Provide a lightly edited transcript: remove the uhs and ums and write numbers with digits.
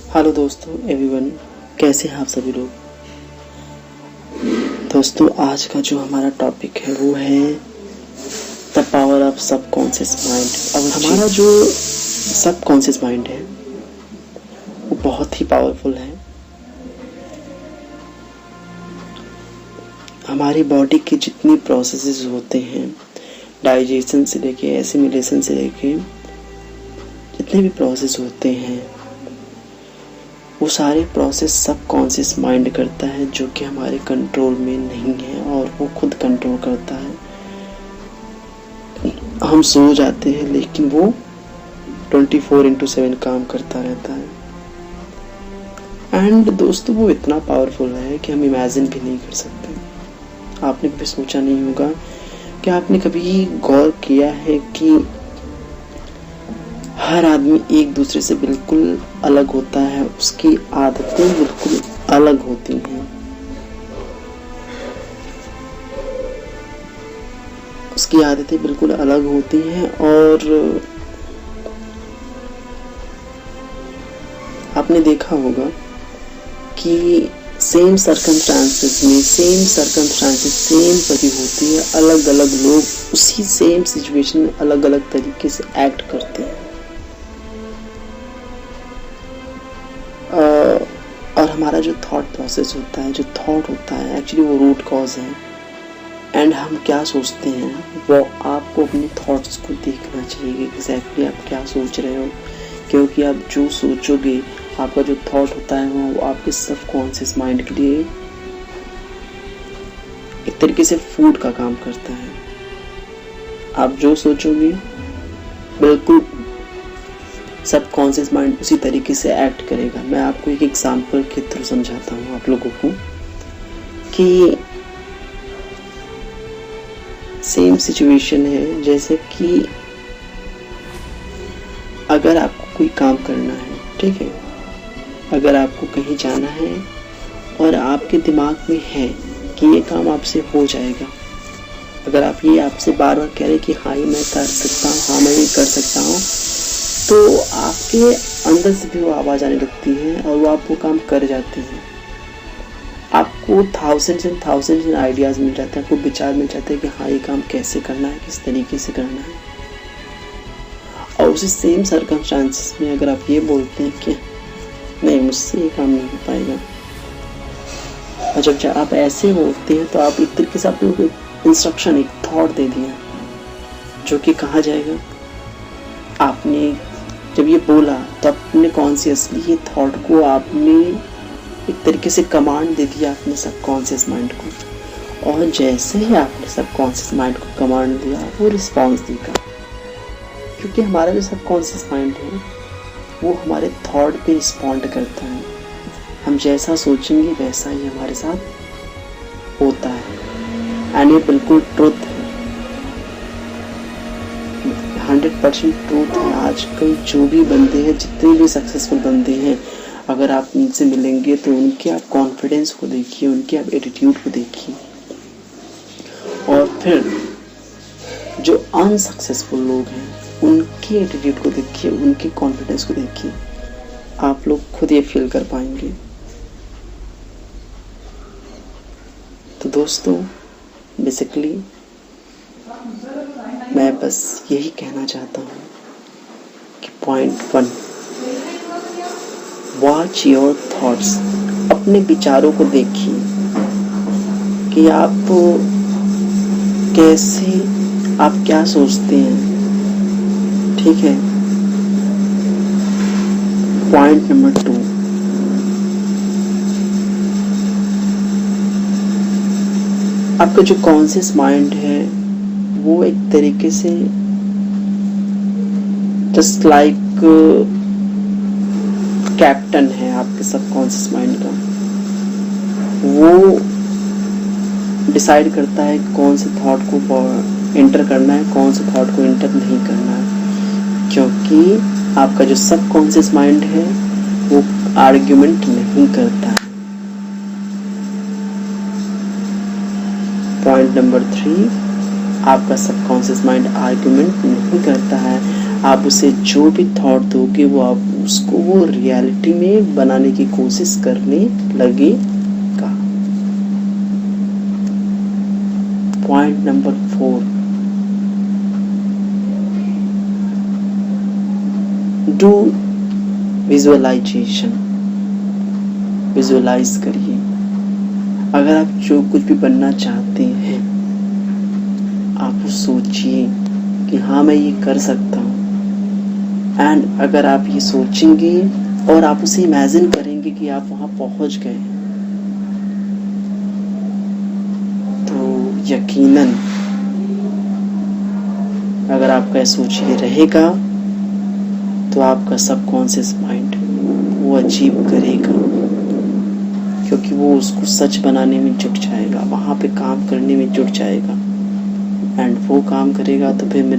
Hello दोस्तों everyone, कैसे हैं आप सभी लोग। दोस्तों आज का जो हमारा टॉपिक है वो है the power of subconscious mind. और हमारा जो सबकॉन्शियस माइंड है वो बहुत ही पावरफुल है। हमारी बॉडी के जितनी प्रोसेसेस होते हैं, डाइजेशन से लेके एसिमिलेशन से लेके जितने भी प्रोसेस होते हैं, वो सारे प्रोसेस सबकॉन्शियस माइंड करता है, जो कि हमारे कंट्रोल में नहीं है और वो खुद कंट्रोल करता है। हम सो जाते हैं लेकिन वो 24/7 काम करता रहता है। एंड दोस्तों वो इतना पावरफुल है कि हम इमेजिन भी नहीं कर सकते। आपने कभी सोचा नहीं होगा कि आपने कभी गौर किया है कि हर आदमी एक दूसरे से बिल्कुल अलग होता है, उसकी आदतें बिल्कुल अलग होती हैं। उसकी आदतें बिल्कुल अलग होती हैं और आपने देखा होगा कि सेम सर्कमस्टांसेस सेम परी होती है, अलग अलग लोग उसी सेम सिचुएशन में अलग अलग तरीके से एक्ट करते हैं। और हमारा जो थॉट प्रोसेस होता है, जो थॉट होता है, एक्चुअली वो रूट कॉज है। एंड हम क्या सोचते हैं वो आपको अपने थॉट्स को देखना चाहिए, एग्जैक्टली आप क्या सोच रहे हो, क्योंकि आप जो सोचोगे, आपका जो थॉट होता है वो आपके सबकॉन्शियस माइंड के लिए एक तरीके से फूड का काम करता है। आप जो सोचोगे बिल्कुल सबकॉन्शियस माइंड उसी तरीके से एक्ट करेगा। मैं आपको एक एग्जांपल के थ्रू समझाता हूँ आप लोगों को कि सेम सिचुएशन है। जैसे कि अगर आपको कोई काम करना है, ठीक है, अगर आपको कहीं जाना है और आपके दिमाग में है कि ये काम आपसे हो जाएगा, अगर आप ये आपसे बार बार कह रहे कि हाँ ये मैं कर सकता हूँ, हाँ मैं ये कर सकता हूँ, तो आपके अंदर से भी वो आवाज़ आने लगती है और वो आप वो काम कर जाते हैं। आपको थाउजेंड्स एंड आइडियाज़ मिल जाते हैं, आपको विचार मिल जाते हैं कि हाँ ये काम कैसे करना है, किस तरीके से करना है। और उसी सेम सर्कमस्टांसेस में अगर आप ये बोलते हैं कि नहीं मुझसे ये काम नहीं हो पाएगा, और जब आप ऐसे बोलते हैं तो आप एक तरीके से आपको इंस्ट्रक्शन, एक थॉट दे दिया जो कि कहाँ जाएगा। आपने जब ये बोला तो अपने कॉन्शियसली ये थॉट को आपने एक तरीके से कमांड दे दिया अपने सबकॉन्शियस माइंड को, और जैसे ही आपने सबकॉन्शियस माइंड को कमांड दिया वो रिस्पॉन्स देगा। क्योंकि हमारा जो सबकॉन्शियस माइंड है वो हमारे थॉट पे रिस्पॉन्ड करता है। हम जैसा सोचेंगे वैसा ही हमारे साथ होता है। एंड ये बिल्कुल ट्रुथ है, 100% ट्रूथ है। आजकल जो भी बंदे हैं, जितने भी सक्सेसफुल बंदे हैं, अगर आप उनसे मिलेंगे तो उनके आप कॉन्फिडेंस को देखिए, उनके आप एटीट्यूड को देखिए, और फिर जो अनसक्सेसफुल लोग हैं उनके एटीट्यूड को देखिए, उनके कॉन्फिडेंस को देखिए, आप लोग खुद ये फील कर पाएंगे। तो दोस्तों बेसिकली मैं बस यही कहना चाहता हूँ कि पॉइंट 1, वॉच योर थॉट्स। अपने विचारों को देखिए कि आप कैसे, आप क्या सोचते हैं, ठीक है। पॉइंट नंबर 2, आपका जो कॉन्शियस माइंड है वो एक तरीके से जस्ट लाइक कैप्टन है आपके सबकॉन्शियस माइंड का। वो डिसाइड करता है कौन से थॉट को एंटर करना है, कौन से थॉट को एंटर नहीं करना है, क्योंकि आपका जो सबकॉन्शियस माइंड है वो आर्ग्यूमेंट नहीं करता है। पॉइंट नंबर 3, आपका सबकॉन्शियस माइंड आर्ग्यूमेंट नहीं करता है। आप उसे जो भी थॉट दोगे वो आप उसको वो रियलिटी में बनाने की कोशिश करने लगेगा। Point number 4, do visualisation. Visualise करिए। अगर आप जो कुछ भी बनना चाहते हैं, आप वो सोचिए कि हाँ मैं ये कर सकता हूँ। एंड अगर आप ये सोचेंगे और आप उसे इमेजिन करेंगे कि आप वहाँ पहुँच गए, तो यकीनन अगर आपका सोच ये रहेगा तो आपका सबकॉन्शियस माइंड वो अचीव करेगा, क्योंकि वो उसको सच बनाने में जुट जाएगा, वहाँ पे काम करने में जुट जाएगा। एंड वो काम करेगा तो फिर मेरे